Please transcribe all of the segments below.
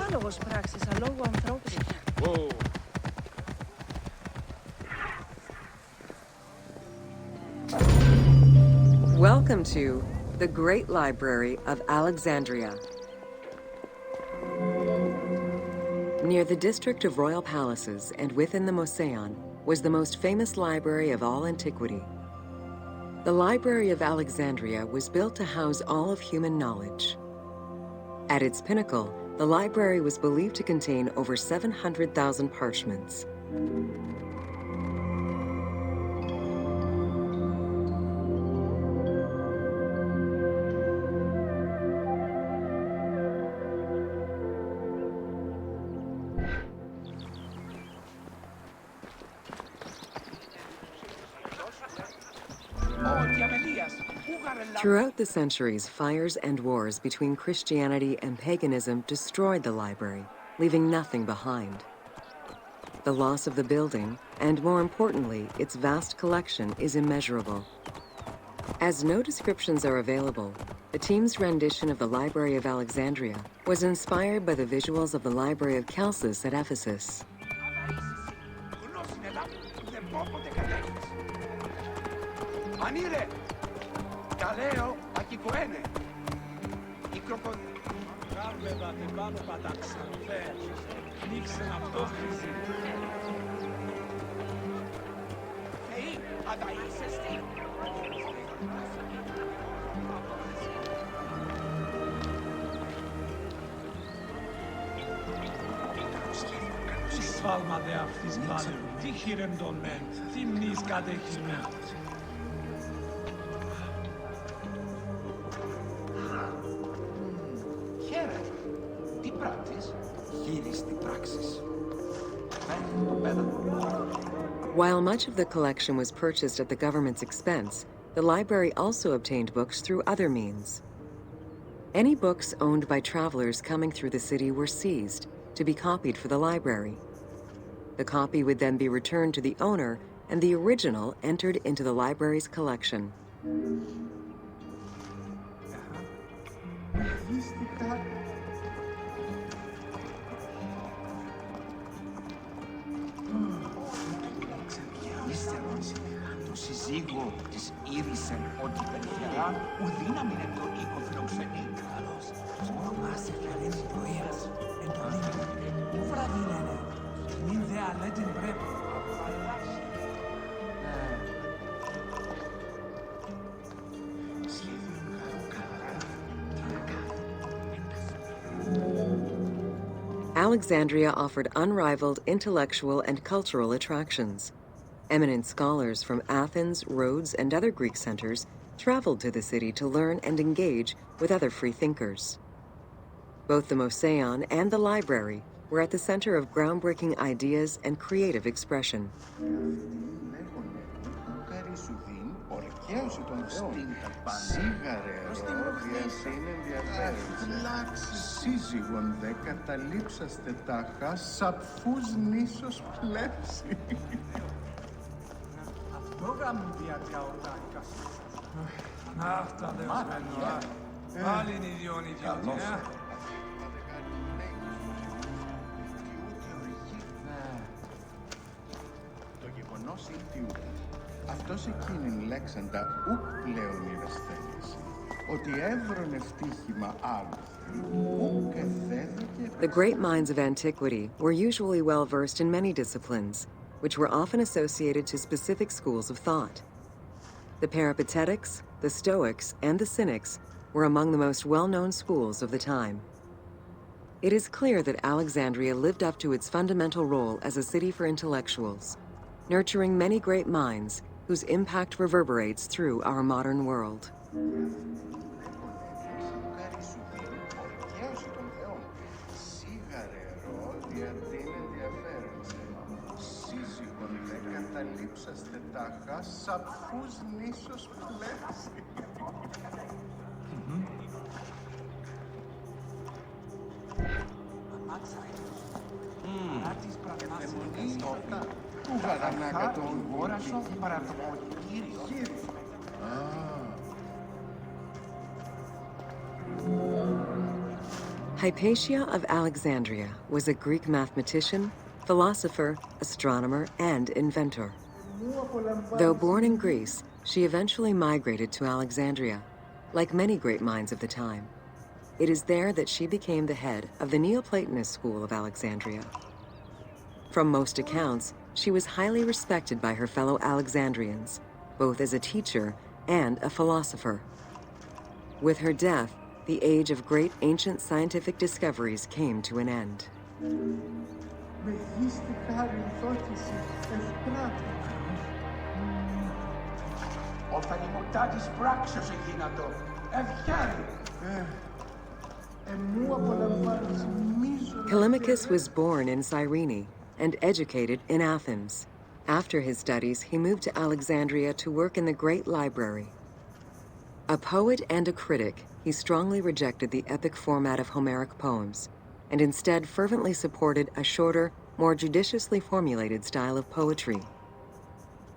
Άνογος πράξης, αλόγου ανθρώπου. Welcome to the Great Library of Alexandria. Near the district of royal palaces and within the Moseon was the most famous library of all antiquity. The Library of Alexandria was built to house all of human knowledge. At its pinnacle, the library was believed to contain over 700,000 parchments. Throughout the centuries, fires and wars between Christianity and paganism destroyed the library, leaving nothing behind. The loss of the building, and more importantly, its vast collection, is immeasurable. As no descriptions are available, the team's rendition of the Library of Alexandria was inspired by the visuals of the Library of Chalcis at Ephesus. Σφάλμαται αυτής πάλι, τι χειρεντωμέν, τι μνης κατεχειμέν. Χαίρε, τι πράξεις, χείριστη πράξεις. While much of the collection was purchased at the government's expense, the library also obtained books through other means. Any books owned by travelers coming through the city were seized to be copied for the library. The copy would then be returned to the owner, and the original entered into the library's collection. Σύζυγο της ήρησεν ότι περιφερά ουδύναμιν εν το οίκο φιλοξενή. Καλώς. Ονομάσε καλήν πρωίας εν το δίκο. Ου βραδύνανε. Μην δε αλέτην πρέπει. Alexandria offered unrivaled intellectual and cultural attractions. Eminent scholars from Athens, Rhodes, and other Greek centers traveled to the city to learn and engage with other free thinkers. Both the Moseon and the library were at the center of groundbreaking ideas and creative expression. Σύζυγον δε καταλήψαστε τάχα σαπφούς νήσος πλέψη. Αυτό κάνουν διάτια ορτάικα. Αυτά δε σμένω. Πάλι είναι οι δυο νητιούτοι, Το γεγονός ήλτιου αυτός εκείνην λέξαντα ουκ πλέον ηρεσθένηση, ότι έβρον ευτύχημα άλλου. The great minds of antiquity were usually well versed in many disciplines, which were often associated to specific schools of thought. The Peripatetics, the Stoics, and the Cynics were among the most well-known schools of the time. It is clear that Alexandria lived up to its fundamental role as a city for intellectuals, nurturing many great minds whose impact reverberates through our modern world. Καταλήψαστε τάχα σαπφούς νήσος πλέψη. Πού βαρανάκα το Αγόρασο παρά το κύριο. Hypatia of Alexandria was a Greek mathematician, philosopher, astronomer, and inventor. Though born in Greece, she eventually migrated to Alexandria, like many great minds of the time. It is there that she became the head of the Neoplatonist school of Alexandria. From most accounts, she was highly respected by her fellow Alexandrians, both as a teacher and a philosopher. With her death, the age of great ancient scientific discoveries came to an end. Όταν η μορτά της πράξεως εγίνατο, ευχάρι. Callimachus was born in Cyrene and educated in Athens. After his studies, he moved to Alexandria to work in the great library. A poet and a critic, he strongly rejected the epic format of Homeric poems, and instead fervently supported a shorter, more judiciously formulated style of poetry.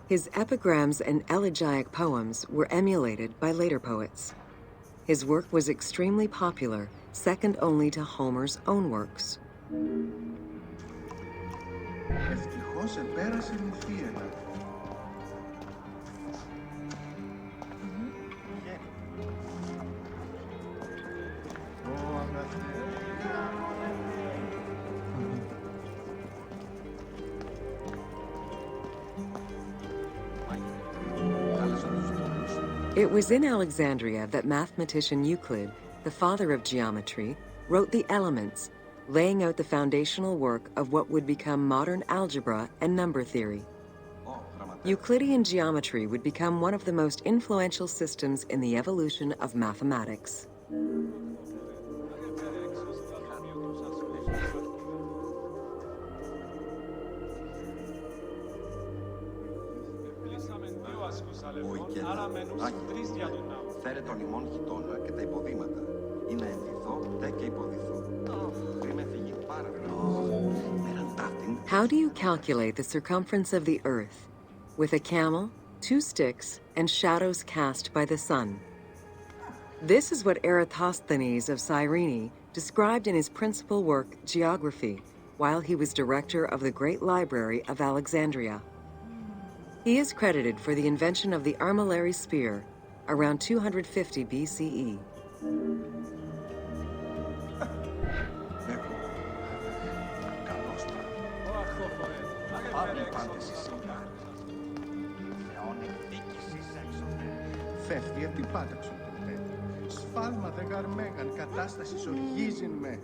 His epigrams and elegiac poems were emulated by later poets. His work was extremely popular, second only to Homer's own works. Ευτυχώς επέρασε η θύελα. It was in Alexandria that mathematician Euclid, the father of geometry, wrote the Elements, laying out the foundational work of what would become modern algebra and number theory. Euclidean geometry would become one of the most influential systems in the evolution of mathematics. Φέρε τον ημών χιτώνα και τα υποδήματα. Ή να ενθυθώ, τε και υποδηθώ. Πριν με φύγει πάρα πολύ. How do you calculate the circumference of the Earth? With a camel, 2 sticks, and shadows cast by the sun. This is what Eratosthenes of Cyrene described in his principal work, Geography, while he was director of the Great Library of Alexandria. He is credited for the invention of the armillary sphere around 250 BCE. Φεύγει από την πάταξο του τέτοιου. Σφάλμα δε γαρμέγαν, κατάσταση οργίζειν με.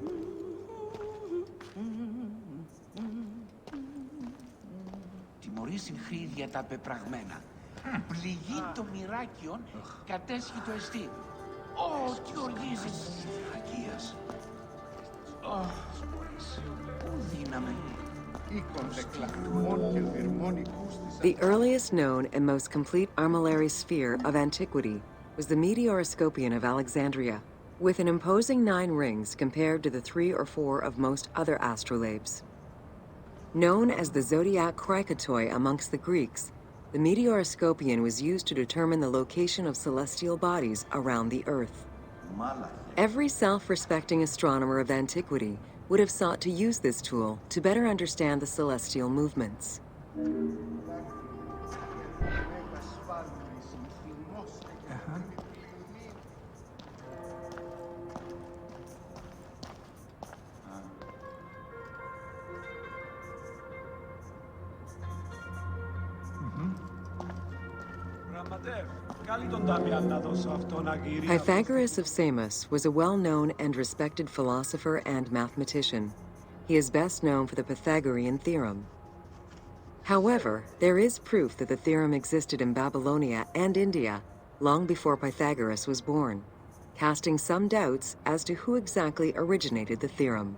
Τιμωρήσιν χρήδια τα πεπραγμένα. Πληγή το μοιράκιον, κατέσχει το εστί. Ω, τι οργίζεις της Αγίας. Πού δύναμε. The earliest known and most complete armillary sphere of antiquity was the Meteoroscopion of Alexandria, with an imposing 9 rings compared to the 3 or 4 of most other astrolabes. Known as the zodiac krikatoi amongst the Greeks, the Meteoroscopion was used to determine the location of celestial bodies around the Earth. Every self-respecting astronomer of antiquity would have sought to use this tool to better understand the celestial movements. Pythagoras of Samos was a well-known and respected philosopher and mathematician. He is best known for the Pythagorean theorem. However, there is proof that the theorem existed in Babylonia and India long before Pythagoras was born, casting some doubts as to who exactly originated the theorem.